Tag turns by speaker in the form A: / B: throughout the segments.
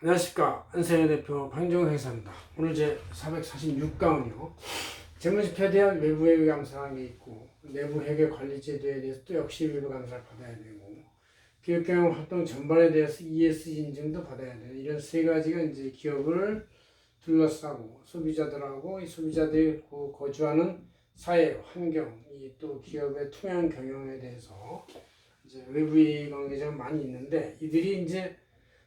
A: 안녕하십니까. 안세현 대표 황정호 회사입니다. 오늘 제 446강은요. 재무제표에 대한 외부 회계 감사하는 게 있고, 내부 회계 관리 제도에 대해서 또 역시 외부 감사를 받아야 되고, 기업경영 활동 전반에 대해서 ESG 인증도 받아야 되는 이런 세 가지가 이제 기업을 둘러싸고 소비자들하고 이 소비자들이 거주하는 사회 환경, 또 기업의 투명 경영에 대해서 이제 외부 관계자가 많이 있는데, 이들이 이제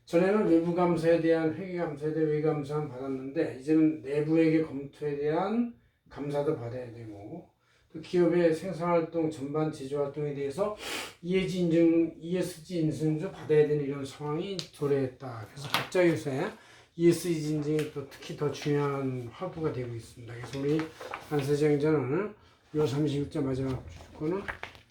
A: 전에는 외부 감사에 대한 회계 감사에 대한 외부 감사는 받았는데, 이제는 내부 회계 검토에 대한 감사도 받아야 되고, 또 기업의 생산활동 전반 제조활동에 대해서 ESG 인증도 받아야 되는 이런 상황이 도래했다. 그래서 갑자기 요새 ESG 인증이 또 특히 더 중요한 화두가 되고 있습니다. 그래서 우리 안세정전은 요 36자 마지막 거는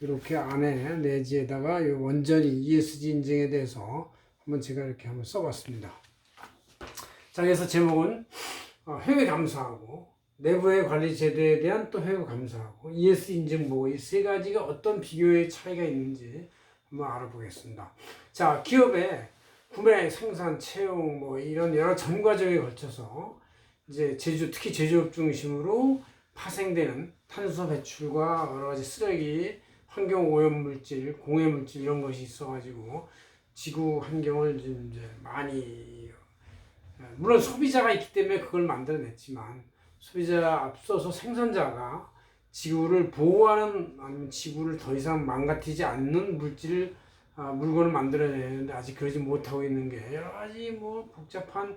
A: 이렇게 안에 내지에다가 요 원전이 ESG 인증에 대해서 한번 제가 이렇게 한번 써봤습니다. 자, 그래서 제목은 회계 감사하고 내부의 관리 제도에 대한 또 회계 감사하고 ESG 인증 보고 이 세 가지가 어떤 비교의 차이가 있는지 한번 알아보겠습니다. 자, 기업의 구매, 생산, 채용 뭐 이런 여러 전 과정에 걸쳐서 이제 특히 제조업 중심으로 파생되는 탄소 배출과 여러 가지 쓰레기, 환경 오염 물질, 공해 물질 이런 것이 있어가지고 지구 환경을 이제 많이, 물론 소비자가 있기 때문에 그걸 만들어냈지만 소비자 앞서서 생산자가 지구를 보호하는, 아니면 지구를 더 이상 망가뜨리지 않는 물건을 만들어내는데 아직 그러지 못하고 있는 게 여러 가지 뭐 복잡한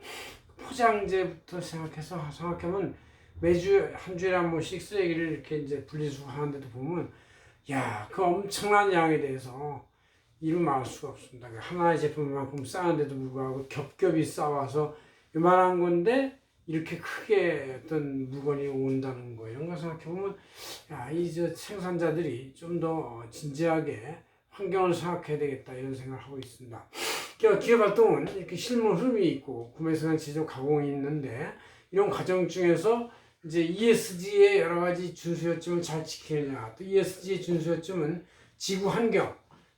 A: 포장재부터 생각하면 매주 한 주에 한 번씩 쓰레기를 이렇게 이제 분리수거하는데도 보면 그 엄청난 양에 대해서 이루 말할 수가 없습니다. 하나의 제품만큼 쌓았는데도 불구하고 겹겹이 쌓아서 요만한 건데 이렇게 크게 어떤 물건이 온다는 거, 이런 거 생각해보면 이 생산자들이 좀 더 진지하게 환경을 생각해야 되겠다 이런 생각을 하고 있습니다. 기업 활동은 이렇게 실물 흐름이 있고 구매, 생산, 제조, 가공이 있는데 이런 과정 중에서 이제 ESG의 여러 가지 준수 요점을 잘 지키느냐, 또 ESG의 준수 요점은 지구 환경,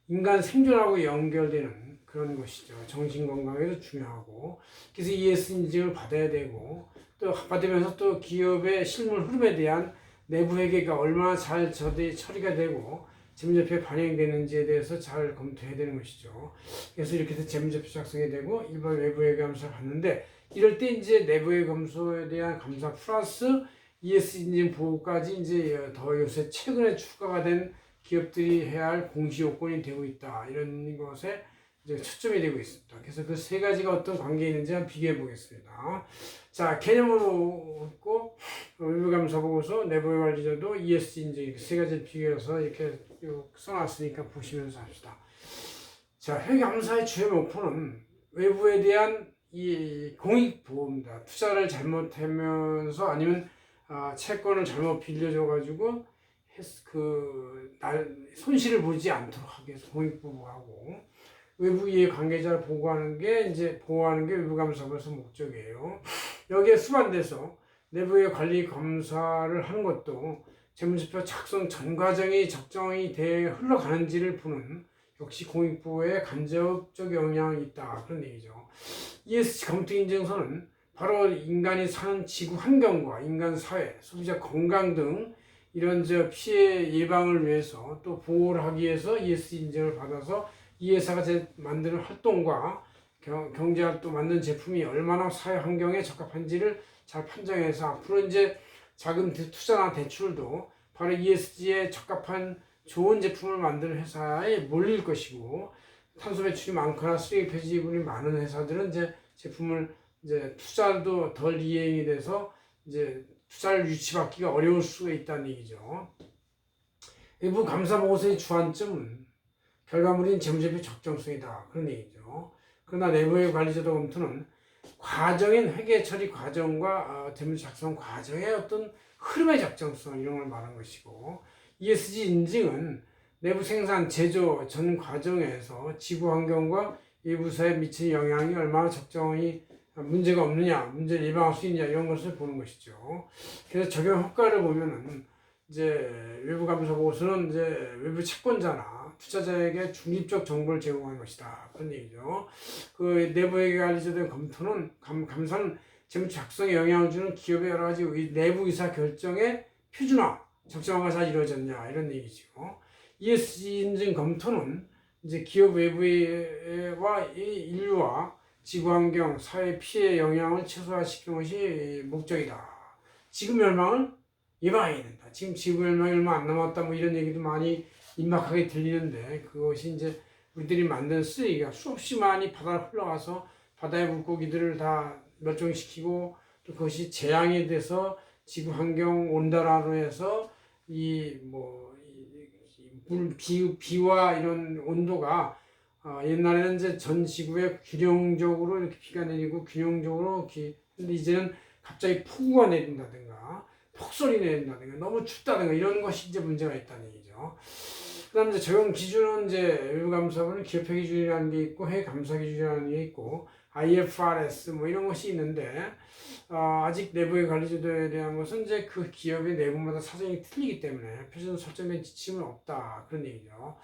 A: 인간 생존하고 연결되는 그런 것이죠. 정신 건강에도 중요하고, 그래서 ESG 인증을 받아야 되고, 또 받으면서 또 기업의 실물 흐름에 대한 내부 회계가 얼마나 잘 처리가 되고 재무제표에 반영되는지에 대해서 잘 검토해야 되는 것이죠. 그래서 이렇게 해서 재무제표 작성이 되고 일반 외부 회계 감사를 받는데, 이럴 때 이제 내부 회계 감소에 대한 감사 플러스 ESG 인증 보호까지 이제 더 요새 최근에 추가가 된 기업들이 해야 할 공시 요건이 되고 있다. 이런 것에 이제 초점이 되고 있습니다. 그래서 그 세 가지가 어떤 관계에 있는지 한번 비교해 보겠습니다. 자, 개념으로 있고 외부감사 보고서, 내부의 관리자도 ESG 인증 세 가지를 비교해서 이렇게 써놨으니까 보시면서 합시다. 자, 회계감사의 주요 목표는 외부에 대한 이 공익보호입니다. 투자를 잘못하면서 아니면 채권을 잘못 빌려줘가지고 손실을 보지 않도록 하기 위해서 공익보호하고, 외부 이해 관계자를 보호하는 게 외부감사부에서 목적이에요. 여기에 수반돼서 내부의 관리 감사를 하는 것도 재무제표 작성 전 과정이 적정이 돼 흘러가는지를 보는, 역시 공익보호에 간접적 영향이 있다, 그런 얘기죠. ESG 검토 인증서는 바로 인간이 사는 지구 환경과 인간 사회, 소비자 건강 등 이런 피해 예방을 위해서 또 보호를 하기 위해서 ESG 인증을 받아서 이 회사가 만드는 활동과 경제활동 만든 제품이 얼마나 사회 환경에 적합한지를 잘 판정해서 앞으로 이제 자금 투자나 대출도 바로 ESG에 적합한 좋은 제품을 만드는 회사에 몰릴 것이고, 탄소 배출이 많거나 쓰레기 폐지분이 많은 회사들은 이제 제품을 투자도 덜 이행이 돼서 이제 투자를 유치받기가 어려울 수가 있다는 얘기죠. 외부 감사 보고서의 주안점은 결과물인 재무제표 적정성이다, 그런 얘기죠. 그러나 내부의 관리제도 검토는 과정인 회계 처리 과정과 재무 작성 과정의 어떤 흐름의 적정성, 이런 걸 말하는 것이고, ESG 인증은 내부 생산, 제조 전 과정에서 지구 환경과 외부사에 미치는 영향이 얼마나 적정히 문제가 없느냐, 문제를 예방할 수 있느냐, 이런 것을 보는 것이죠. 그래서 적용 효과를 보면은 이제 외부 감사 보고서는 이제 외부 채권자나 투자자에게 중립적 정보를 제공하는 것이다. 그런 얘기죠. 그 내부회계 관리자들의 검토는 감사는 재무 작성에 영향을 주는 기업의 여러 가지 내부 의사 결정의 표준화, 적정화가 잘 이루어졌냐 이런 얘기죠. ESG 인증 검토는 이제 기업 외부와 인류와 지구환경, 사회 피해 영향을 최소화시키는 것이 목적이다. 지구 멸망을 예방해야 된다. 지금 지구 멸망이 얼마 안 남았다. 뭐 이런 얘기도 많이 임박하게 들리는데 그것이 이제 우리들이 만든 쓰레기가 수없이 많이 바다로 흘러가서 바다의 물고기들을 다 멸종시키고 또 그것이 재앙이 돼서 지구 환경 온난화로 해서 비와 이런 온도가 옛날에는 이제 전 지구에 균형적으로 이렇게 비가 내리고 균형적으로 근데 이제는 갑자기 폭우가 내린다든가 폭설이 내린다든가 너무 춥다든가 이런 것이 이제 문제가 있다는 얘기죠. 그다음 이제 적용 기준은 이제 외부 감사부는 기업 회계 기준이라는 게 있고 해외 감사 기준이라는 게 있고 IFRS 뭐 이런 것이 있는데 아직 내부의 관리제도에 대한 것은 이제 그 기업의 내부마다 사정이 틀리기 때문에 표준 설정된 지침은 없다 그런 얘기죠.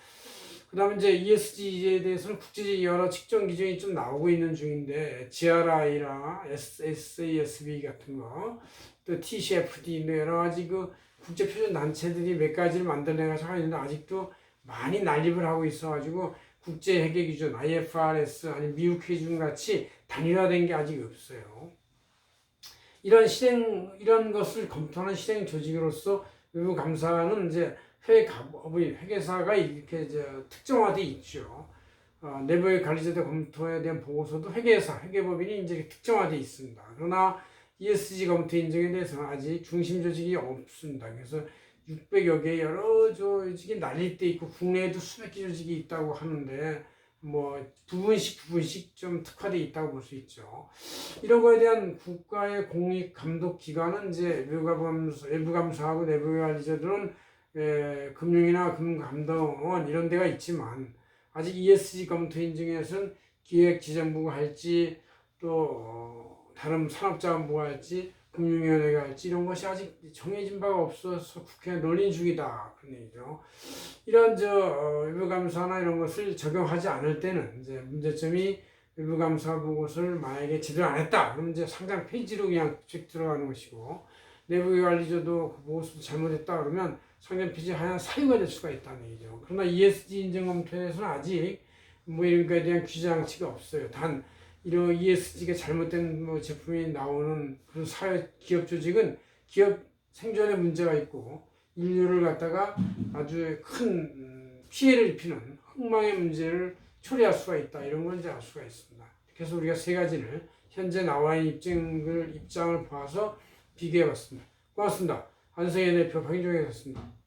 A: 그다음에 이제 ESG에 대해서는 국제적 여러 측정 기준이 좀 나오고 있는 중인데 GRI나 SASB 같은 거, 또 TCFD 여러 가지 그 국제 표준 단체들이 몇 가지를 만들어내가지고 하고 있는데 아직도 많이 난립을 하고 있어가지고 국제 회계 기준 IFRS 아니 미국 기준 같이 단일화된 게 아직 없어요. 이런 것을 검토하는 실행 조직으로서 외부 감사는 이제 회계사가 이렇게 특정화돼 있죠. 내부의 관리자들 검토에 대한 보고서도 회계법인이 이제 특정화돼 있습니다. 그러나 ESG 검토 인증에 대해서는 아직 중심 조직이 없습니다. 그래서 600여 개 여러 조직이 날릴 때 있고 국내에도 수백 개 조직이 있다고 하는데 뭐 부분씩 좀 특화돼 있다고 볼 수 있죠. 이런 거에 대한 국가의 공익 감독 기관은 이제 외부 감사하고 내부 관리자들은 금융이나 금감독원 이런 데가 있지만 아직 ESG 검토 인증에서는 기획재정부가 할지 또 다른 산업자원부가 할지 금융위원회가 할지 이런 것이 아직 정해진 바가 없어서 국회에 논의 중이다 그런 얘기죠. 이런 외부감사나 이런 것을 적용하지 않을 때는 이제 문제점이 외부감사 보고서를 만약에 제대로 안 했다 그러면 이제 상장 폐지로 그냥 쭉 들어가는 것이고 내부 관리자도 그 보고서도 잘못했다 그러면 상장 폐지하는 사유가 될 수가 있다는 얘기죠. 그러나 ESG 인증 검토에서는 아직 뭐 이런 거에 대한 규제 장치가 없어요. 단 이런 ESG가 잘못된 제품이 나오는 그런 기업 조직은 기업 생존에 문제가 있고 인류를 갖다가 아주 큰 피해를 입히는 흥망의 문제를 초래할 수가 있다. 이런 걸 이제 알 수가 있습니다. 그래서 우리가 세 가지를 현재 나와 있는 입장을 봐서 비교해 봤습니다. 고맙습니다. 한성의 대표 박인종이었습니다.